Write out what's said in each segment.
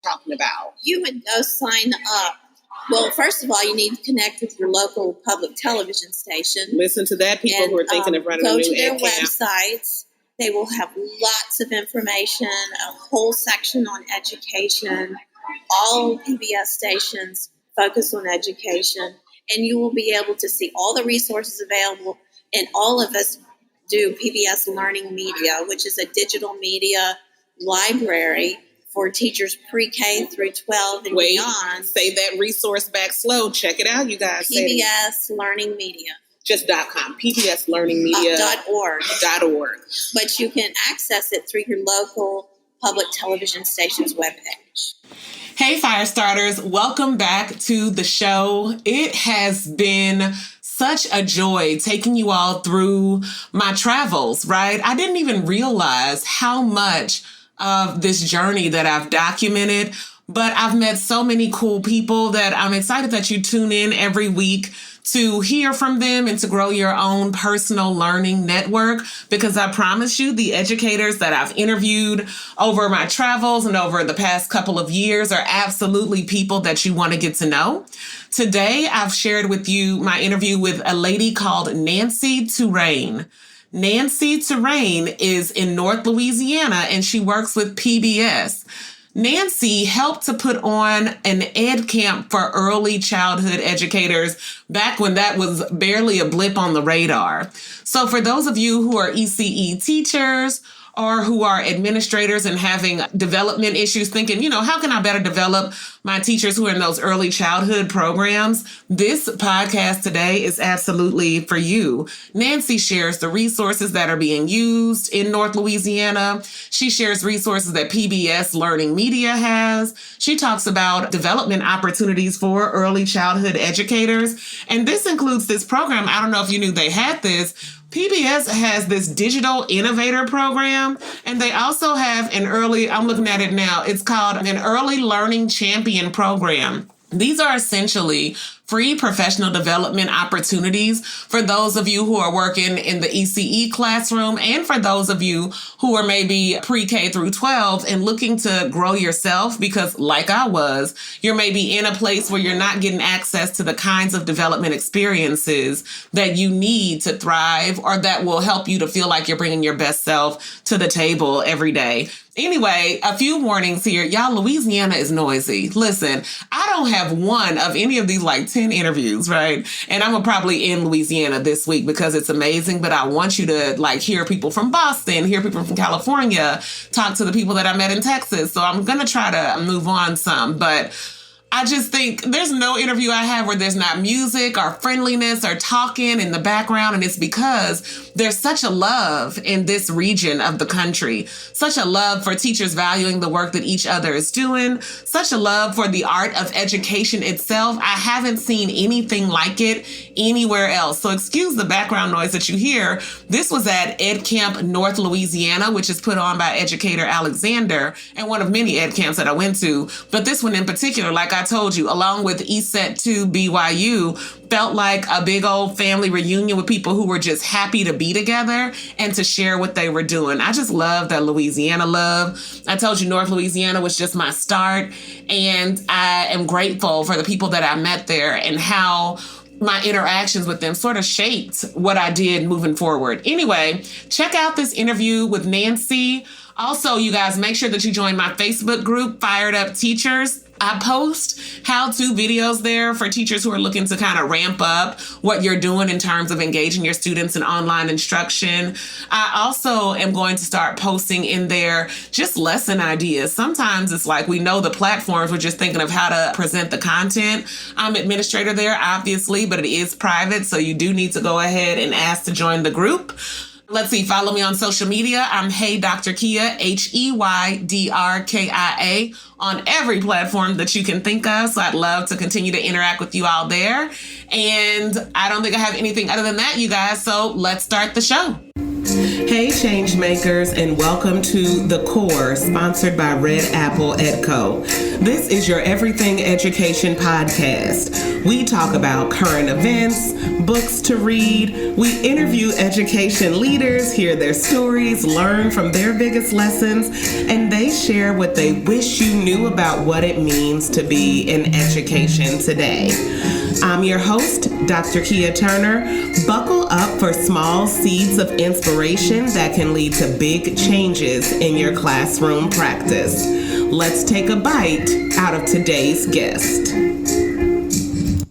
talking about? You would go sign up. Well, first of all, you need to connect with your local public television station. Listen to that, people who are thinking of running a new Go to their ed camp. websites. They will have lots of information, a whole section on education. All PBS stations focus on education, and you will be able to see all the resources available. And all of us do PBS Learning Media, which is a digital media library for teachers pre-K through 12 and beyond. Say that resource back slow. Check it out, you guys. PBS Learning Media. Just .com. PBS Learning Media. .org. .org. But you can access it through your local public television station's webpage. Hey, Firestarters. Welcome back to the show. It has been such a joy taking you all through my travels, right? I didn't even realize how much of this journey that I've documented, but I've met so many cool people that I'm excited that you tune in every week to hear from them and to grow your own personal learning network, because I promise you the educators that I've interviewed over my travels and over the past couple of years are absolutely people that you want to get to know. Today, I've shared with you my interview with a lady called Nancy Tooraen. Nancy Tooraen is in North Louisiana, and she works with PBS. Nancy helped to put on an ed camp for early childhood educators back when that was barely a blip on the radar. So for those of you who are ECE teachers or who are administrators and having development issues, thinking, how can I better develop my teachers who are in those early childhood programs? This podcast today is absolutely for you. Nancy shares the resources that are being used in North Louisiana. She shares resources that PBS Learning Media has. She talks about development opportunities for early childhood educators. And this includes this program. I don't know if you knew they had this. PBS has this digital innovator program, and they also have I'm looking at it now, it's called an early learning champion program. These are essentially free professional development opportunities for those of you who are working in the ECE classroom and for those of you who are maybe pre-K through 12 and looking to grow yourself, because like I was, you're maybe in a place where you're not getting access to the kinds of development experiences that you need to thrive or that will help you to feel like you're bringing your best self to the table every day. Anyway, a few warnings here. Y'all, Louisiana is noisy. Listen, I don't have one of any of these 10 interviews, right? And I'm probably in Louisiana this week because it's amazing, but I want you to hear people from Boston, hear people from California, talk to the people that I met in Texas. So I'm going to try to move on some, but I just think there's no interview I have where there's not music or friendliness or talking in the background. And it's because there's such a love in this region of the country, such a love for teachers valuing the work that each other is doing, such a love for the art of education itself. I haven't seen anything like it anywhere else. So excuse the background noise that you hear. This was at Ed Camp North Louisiana, which is put on by educator Alexander, and one of many ed camps that I went to. But this one in particular, like I told you, along with ESET 2 BYU, felt like a big old family reunion with people who were just happy to be together and to share what they were doing. I just love that Louisiana love. I told you North Louisiana was just my start, and I am grateful for the people that I met there and how my interactions with them sort of shaped what I did moving forward. Anyway, check out this interview with Nancy. Also, you guys, make sure that you join my Facebook group, Fired Up Teachers. I post how-to videos there for teachers who are looking to kind of ramp up what you're doing in terms of engaging your students in online instruction. I also am going to start posting in there just lesson ideas. Sometimes it's we know the platforms, we're just thinking of how to present the content. I'm administrator there, obviously, but it is private, so you do need to go ahead and ask to join the group. Let's see, follow me on social media. I'm Hey Dr. Kia, HEYDRKIA, on every platform that you can think of. So I'd love to continue to interact with you all there. And I don't think I have anything other than that, you guys. So let's start the show. Hey, change makers, and welcome to The Core, sponsored by Red Apple EdCo. This is your everything education podcast. We talk about current events, books to read. We interview education leaders, hear their stories, learn from their biggest lessons, and they share what they wish you knew about what it means to be in education today. I'm your host, Dr. Kia Turner. Buckle up for small seeds of inspiration that can lead to big changes in your classroom practice. Let's take a bite out of today's guest.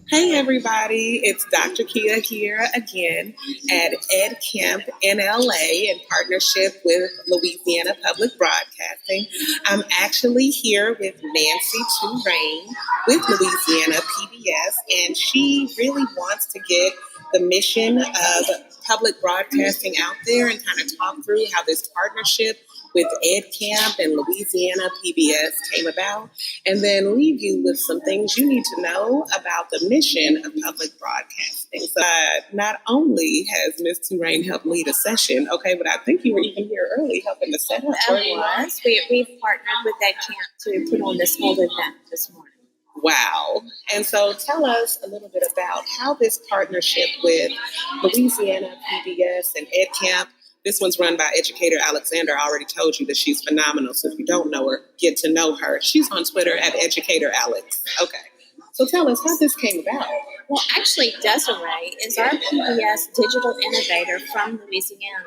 Hey everybody, it's Dr. Kia here again at EdCampNLa in partnership with Louisiana Public Broadcasting. I'm actually here with Nancy Tooraen with Louisiana PBS, and she really wants to get the mission of public broadcasting out there and kind of talk through how this partnership with EdCamp and Louisiana PBS came about, and then leave you with some things you need to know about the mission of public broadcasting. So not only has Ms. Tooraen helped lead a session, okay, but I think you were even here early helping to set up. Was. We've partnered with EdCamp to put on this whole event this morning. Wow. And so tell us a little bit about how this partnership with Louisiana PBS and EdCamp. This one's run by educator Alexander. I already told you that she's phenomenal. So if you don't know her, get to know her. She's on Twitter at Educator Alex. Okay. So tell us how this came about. Well, actually, Desiree is our PBS digital innovator from Louisiana.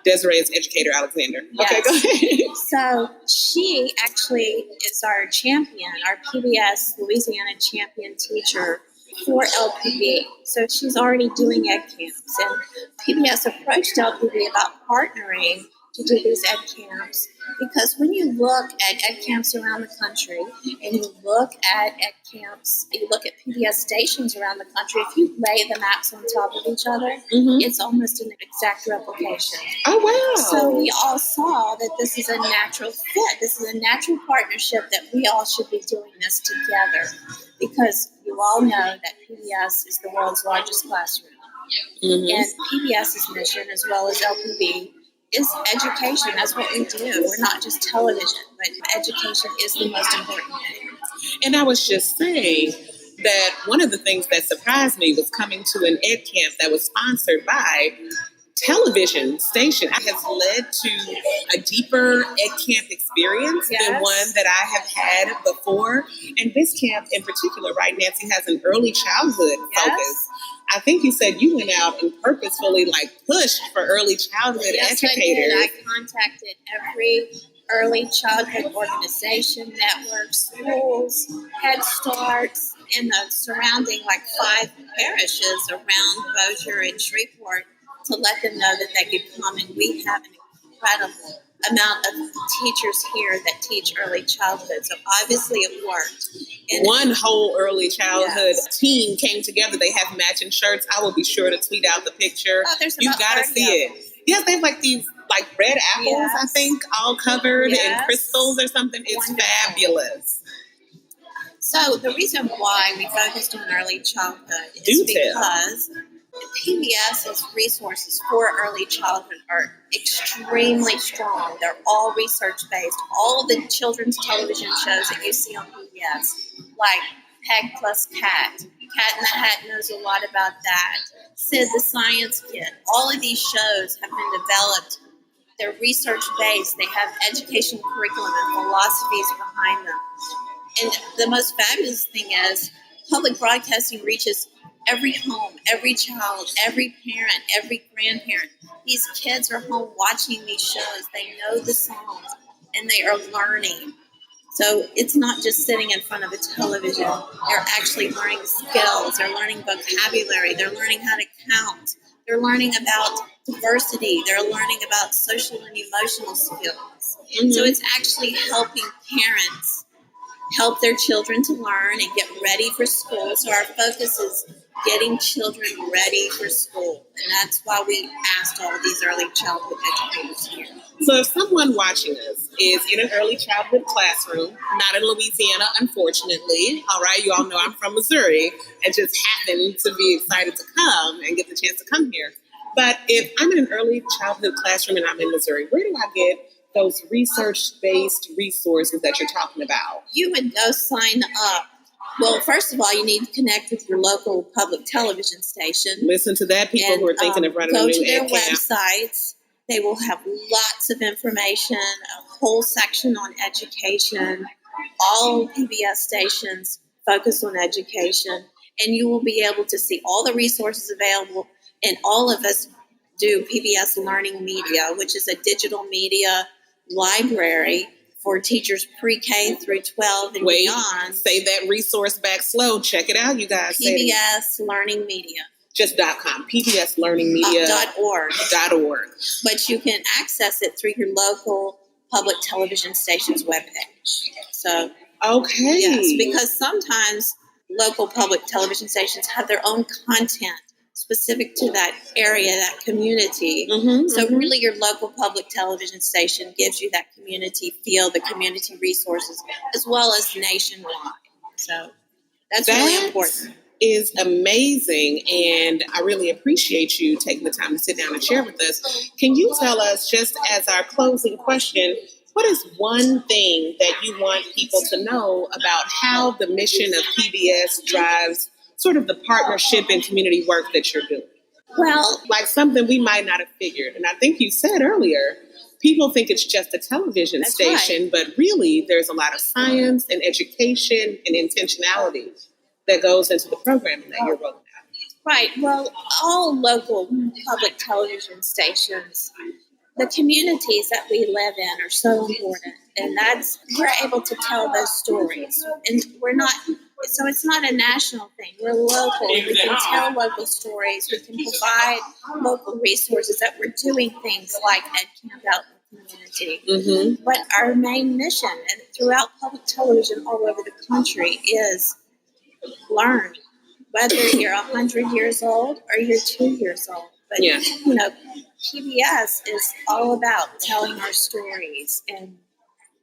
Desiree is Educator Alexander. Yes. Okay, go ahead. So she actually is our champion, our PBS Louisiana champion teacher for LPB. So she's already doing ed camps, and PBS approached LPB about partnering to do these ed camps, because when you look at ed camps around the country and you look at ed camps, you look at PBS stations around the country, if you lay the maps on top of each other, it's almost an exact replication. Oh, wow. So we all saw that this is a natural fit. This is a natural partnership that we all should be doing this together, because you all know that PBS is the world's largest classroom. And PBS's mission, as well as LPB, is education. That's what we do. We're not just television, but education is the most important thing. And I was just saying that one of the things that surprised me was coming to an ed camp that was sponsored by television station. It has led to a deeper ed camp experience than one that I have had before. And this camp in particular, right, Nancy, has an early childhood focus. I think you said you went out and purposefully pushed for early childhood educators. I contacted every early childhood organization, network, schools, Head Starts, in the surrounding 5 parishes around Bossier and Shreveport, to let them know that they could come. And we have an incredible amount of teachers here that teach early childhood. So obviously it worked. And one whole early childhood team came together. They have matching shirts. I will be sure to tweet out the picture. Oh, You got to see it. Yes, they have these red apples, I think, all covered in crystals or something. It's wonderful. Fabulous. So the reason why we focused on early childhood is because PBS's resources for early childhood are extremely strong. They're all research-based. All of the children's television shows that you see on PBS, like Peg plus Cat, Cat in the Hat knows a lot about that, Sid the Science Kid, all of these shows have been developed. They're research-based. They have education curriculum and philosophies behind them. And the most fabulous thing is public broadcasting reaches every home, every child, every parent, every grandparent. These kids are home watching these shows. They know the songs and they are learning. So it's not just sitting in front of a television. They're actually learning skills. They're learning vocabulary. They're learning how to count. They're learning about diversity. They're learning about social and emotional skills. So it's actually helping parents help their children to learn and get ready for school. So our focus is getting children ready for school. And that's why we asked all of these early childhood educators here. So if someone watching us is in an early childhood classroom, not in Louisiana, unfortunately, all right, you all know I'm from Missouri, and just happen to be excited to come and get the chance to come here, But if I'm in an early childhood classroom and I'm in Missouri, where do I get those research-based resources that you're talking about? You would go sign up. Well, first of all, you need to connect with your local public television station. Listen to that, people who are thinking of running a new go to their ed camp. websites. They will have lots of information, a whole section on education. All PBS stations focus on education, and you will be able to see all the resources available. And all of us do PBS Learning Media, which is a digital media library for teachers pre-K through 12 and beyond. Say that resource back slow. Check it out, you guys. PBS Learning Media. Just .com. PBSLearningMedia.org. But you can access it through your local public television station's webpage. So, okay. Yes, because sometimes local public television stations have their own content specific to that area, that community. So really your local public television station gives you that community feel, the community resources, as well as nationwide. So that's really important. Is amazing, and I really appreciate you taking the time to sit down and share with us. Can you tell us, just as our closing question, what is one thing that you want people to know about how the mission of PBS drives sort of the partnership and community work that you're doing? Well, like something we might not have figured. And I think you said earlier, people think it's just a television station, but really there's a lot of science and education and intentionality that goes into the programming that you're rolling out. Right. Well, all local public television stations, the communities that we live in are so important. And we're able to tell those stories. And so it's not a national thing. We're local. We can tell local stories. We can provide local resources that we're doing things like EdCamp out in the community. But our main mission, and throughout public television all over the country, is learn. Whether you're 100 years old or you're 2 years old. But, PBS is all about telling our stories and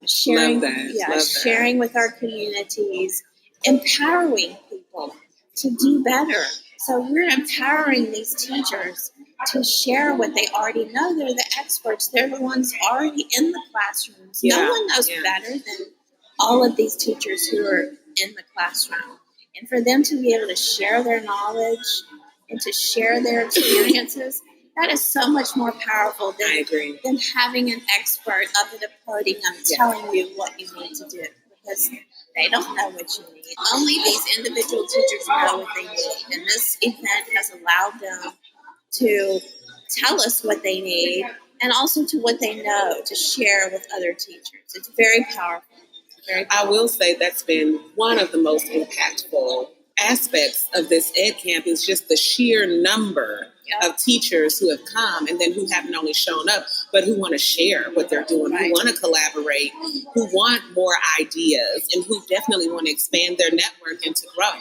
sharing, sharing with our communities, empowering people to do better. So we're empowering these teachers to share what they already know. They're the experts. They're the ones already in the classrooms. No one knows better than all of these teachers who are in the classroom. And for them to be able to share their knowledge and to share their experiences, that is so much more powerful than having an expert up at a podium telling you what you need to do, because they don't know what you need. Only these individual teachers know what they need. And this event has allowed them to tell us what they need and also to what they know to share with other teachers. It's very powerful. I will say that's been one of the most impactful aspects of this ed camp is just the sheer number of teachers who have come and then who haven't only shown up, but who want to share what they're doing, who want to collaborate, who want more ideas, and who definitely want to expand their network and to grow.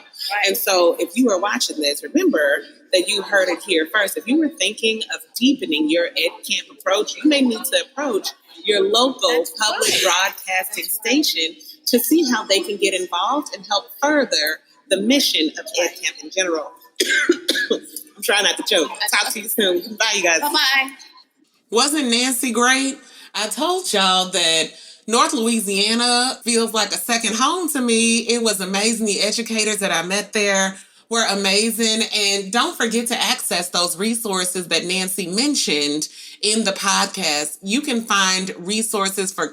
And so if you are watching this, remember that you heard it here first. If you were thinking of deepening your ed camp approach, you may need to approach your local public broadcasting station to see how they can get involved and help further the mission of EdCamp in general. I'm trying not to choke. Talk to you soon. Bye, you guys. Bye-bye. Wasn't Nancy great? I told y'all that North Louisiana feels like a second home to me. It was amazing. The educators that I met there were amazing. And don't forget to access those resources that Nancy mentioned in the podcast. You can find resources for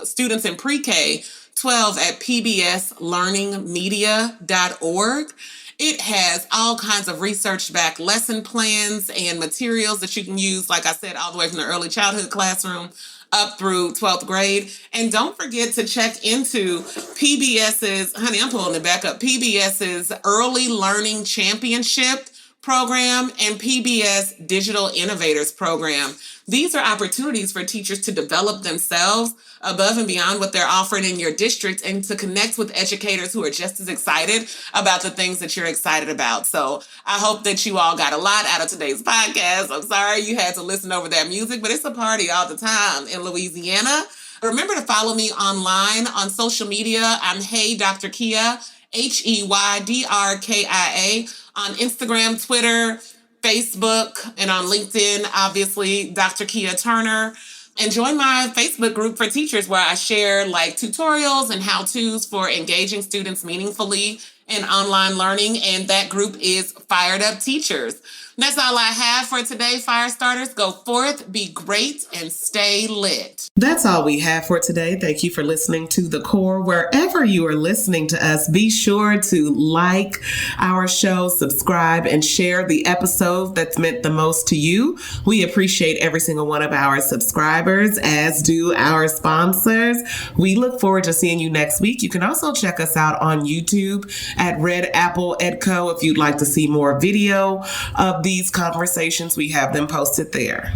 students in pre-K 12 at pbslearningmedia.org. It has all kinds of research-backed lesson plans and materials that you can use, like I said, all the way from the early childhood classroom up through 12th grade. And don't forget to check into PBS's, I'm pulling it back up, PBS's Early Learning Championship program and PBS Digital Innovators program. These are opportunities for teachers to develop themselves above and beyond what they're offering in your district and to connect with educators who are just as excited about the things that you're excited about. So I hope that you all got a lot out of today's podcast. I'm sorry you had to listen over that music, but it's a party all the time in Louisiana. Remember to follow me online on social media. I'm Hey Dr. Kia, HEYDRKIA, on Instagram, Twitter, Facebook and on LinkedIn, obviously, Dr. Kia Turner. And join my Facebook group for teachers where I share like tutorials and how-tos for engaging students meaningfully in online learning. And that group is Fired Up Teachers. That's all I have for today, fire starters. Go forth, be great, and stay lit. That's all we have for today. Thank you for listening to The Core. Wherever you are listening to us, be sure to like our show, subscribe, and share the episode that's meant the most to you. We appreciate every single one of our subscribers, as do our sponsors. We look forward to seeing you next week. You can also check us out on YouTube at Red Apple EdCo if you'd like to see more video of these conversations. We have them posted there.